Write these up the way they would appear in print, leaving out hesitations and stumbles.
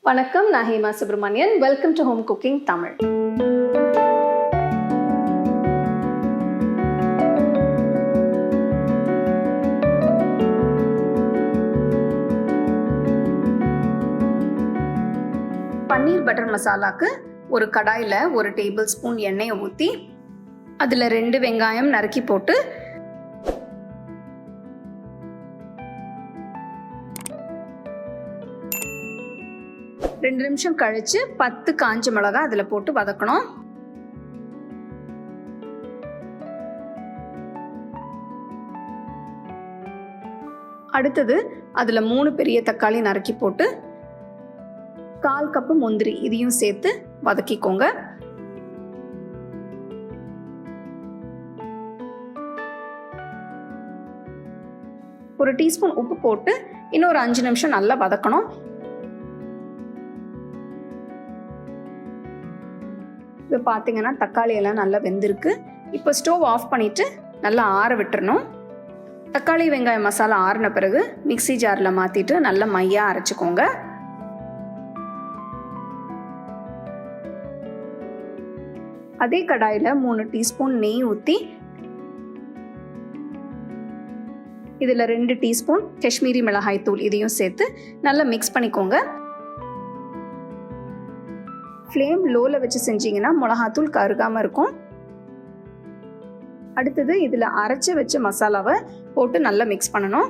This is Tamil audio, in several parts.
வணக்கம், நான் Hema Subramanian. Welcome to home cooking Tamil. Paneer butter மசாலாக்கு ஒரு கடாயில் 1 டேபிள் ஸ்பூன் எண்ணெயை ஊற்றி அதில் 2 வெங்காயம் நறுக்கி போட்டு ரெண்டு நிமிஷம் கழிச்சு 10 காஞ்ச மிளகாய் அதில் போட்டு வதக்கணும். அடுத்தது அதில் 3 பெரிய தக்காளி நறுக்கி போட்டு 1/4 கப்பு முந்திரி இதையும் சேர்த்து வதக்கிக்கோங்க. ஒரு டீஸ்பூன் உப்பு போட்டு இன்னொரு 5 நிமிஷம் நல்லா வதக்கணும். இப்போ பார்த்தீங்கன்னா தக்காளி எல்லாம் நல்லா வெந்திருக்கு. இப்போ ஸ்டவ் ஆஃப் பண்ணிட்டு நல்லா ஆற விட்டுறணும். தக்காளி வெங்காயம் மசாலா ஆறின பிறகு மிக்ஸி ஜாரில் மாற்றிட்டு நல்லா மையாக அரைச்சிக்கோங்க. அதே கடாயில் 3 டீஸ்பூன் நெய் ஊற்றி இதில் 2 டீஸ்பூன் காஷ்மீரி மிளகாய் தூள் இதையும் சேர்த்து நல்லா மிக்ஸ் பண்ணிக்கோங்க. ஃப்ளேம் லோவில் வச்சு செஞ்சிங்கன்னா மிளகாத்தூள் கருகாமல் இருக்கும். அடுத்தது இதில் அரைச்சி வச்ச மசாலாவை போட்டு நல்லா மிக்ஸ் பண்ணணும்.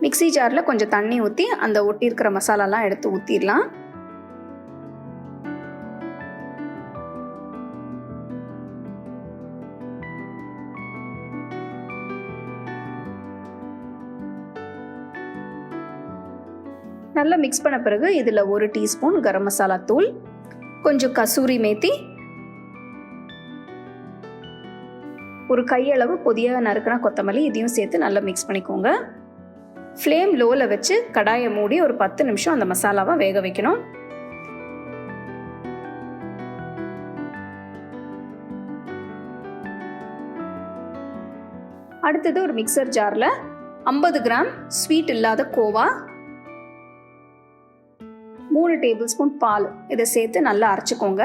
மிக்ஸி ஜாரில் கொஞ்சம் தண்ணி ஊற்றி அந்த ஒட்டி இருக்கிற மசாலாலாம் எடுத்து ஊற்றிடலாம். நல்லா மிக்ஸ் பண்ண பிறகு இதில் 1 டீஸ்பூன் கரம் மசாலா தூள், கொஞ்சம் கசூரி மேத்தி, ஒரு கையளவு பொடியாக நறுக்கின கொத்தமல்லி இதையும் சேர்த்து நல்லா மிக்ஸ் பண்ணிக்கோங்க. ஃப்ளேம் லோவில் வச்சு கடாயை மூடி ஒரு 10 நிமிஷம் அந்த மசாலாவை வேக வைக்கணும். அடுத்தது ஒரு மிக்சர் ஜாரில் 50 கிராம் ஸ்வீட் இல்லாத கோவா, 3 டேபிள் ஸ்பூன் பால் இதை சேர்த்து நல்லா அரைச்சிக்கோங்க.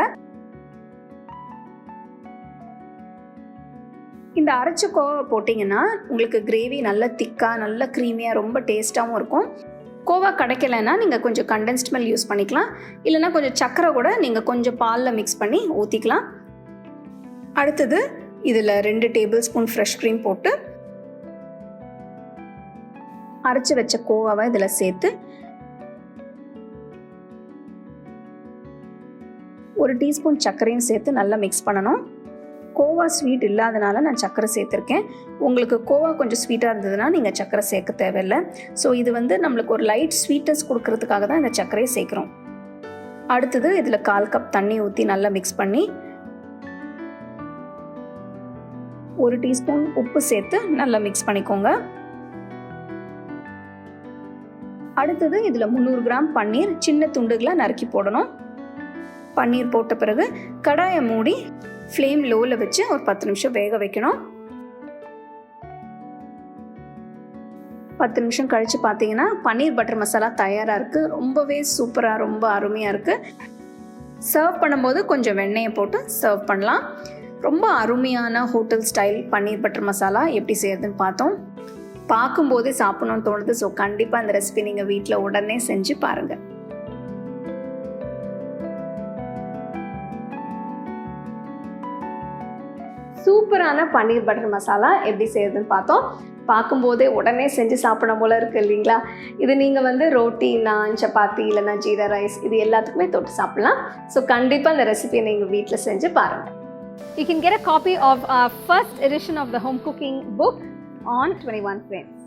இந்த அரைச்ச கோவா போட்டிங்கன்னா உங்களுக்கு கிரேவி நல்லா திக்காக நல்லா க்ரீமியாக ரொம்ப டேஸ்ட்டாகவும் இருக்கும். கோவா கிடைக்கலைன்னா நீங்கள் கொஞ்சம் கண்டென்ஸ்ட் மில்க் யூஸ் பண்ணிக்கலாம். இல்லைன்னா கொஞ்சம் சர்க்கரை கூட நீங்கள் கொஞ்சம் பாலில் மிக்ஸ் பண்ணி ஊற்றிக்கலாம். அடுத்தது இதில் 2 டேபிள் ஸ்பூன் ஃப்ரெஷ் க்ரீம் போட்டு அரைச்சி வச்ச கோவாவை இதில் சேர்த்து 1 டீஸ்பூன் சர்க்கரையும் சேர்த்து நல்லா மிக்ஸ் பண்ணணும். கோவா ஸ்வீட் இல்லாதனால நான் சர்க்கரை சேர்த்துருக்கேன். உங்களுக்கு கோவா கொஞ்சம் ஸ்வீட்டாக இருந்ததுன்னா நீங்கள் சர்க்கரை சேர்க்க தேவையில்லை. ஸோ இது நம்மளுக்கு ஒரு லைட் ஸ்வீட்னஸ் கொடுக்கறதுக்காக தான் இந்த சர்க்கரையை சேர்க்குறோம். அடுத்தது இதில் 1/4 கப் தண்ணி ஊற்றி நல்லா மிக்ஸ் பண்ணி 1 டீஸ்பூன் உப்பு சேர்த்து நல்லா மிக்ஸ் பண்ணிக்கோங்க. அடுத்தது இதில் 300 கிராம் பன்னீர் சின்ன துண்டுகளாக நறுக்கி போடணும். பன்னீர் போட்ட பிறகு கடாயை மூடி ஃப்ளேம் லோவில் வச்சு ஒரு 10 நிமிஷம் வேக வைக்கணும். 10 நிமிஷம் கழித்து பார்த்தீங்கன்னா பன்னீர் பட்டர் மசாலா தயாராக இருக்குது. ரொம்பவே சூப்பராக ரொம்ப அருமையாக இருக்குது. சர்வ் பண்ணும்போது கொஞ்சம் வெண்ணெயை போட்டு சர்வ் பண்ணலாம். ரொம்ப அருமையான ஹோட்டல் ஸ்டைல் பன்னீர் பட்டர் மசாலா எப்படி செய்யறதுன்னு பார்த்தோம். பார்க்கும்போதே சாப்பிடணும்னு தோணுது. ஸோ கண்டிப்பாக அந்த ரெசிபி நீங்கள் வீட்டில் உடனே செஞ்சு பாருங்கள். சூப்பரான பன்னீர் பட்டர் மசாலா எப்படி செய்யறதுன்னு பார்த்தோம். பார்க்கும்போதே உடனே செஞ்சு சாப்பிடணும் போல இருக்கு இல்லைங்களா? இது நீங்கள் ரோட்டி, நான், சப்பாத்தி இல்லைன்னா ஜீரா ரைஸ் இது எல்லாத்துக்குமே தொட்டு சாப்பிடலாம். ஸோ கண்டிப்பாக அந்த ரெசிபியை நீங்கள் வீட்டில் செஞ்சு பாருங்கள். You can get a copy of our first edition of the home cooking book on 21 frames.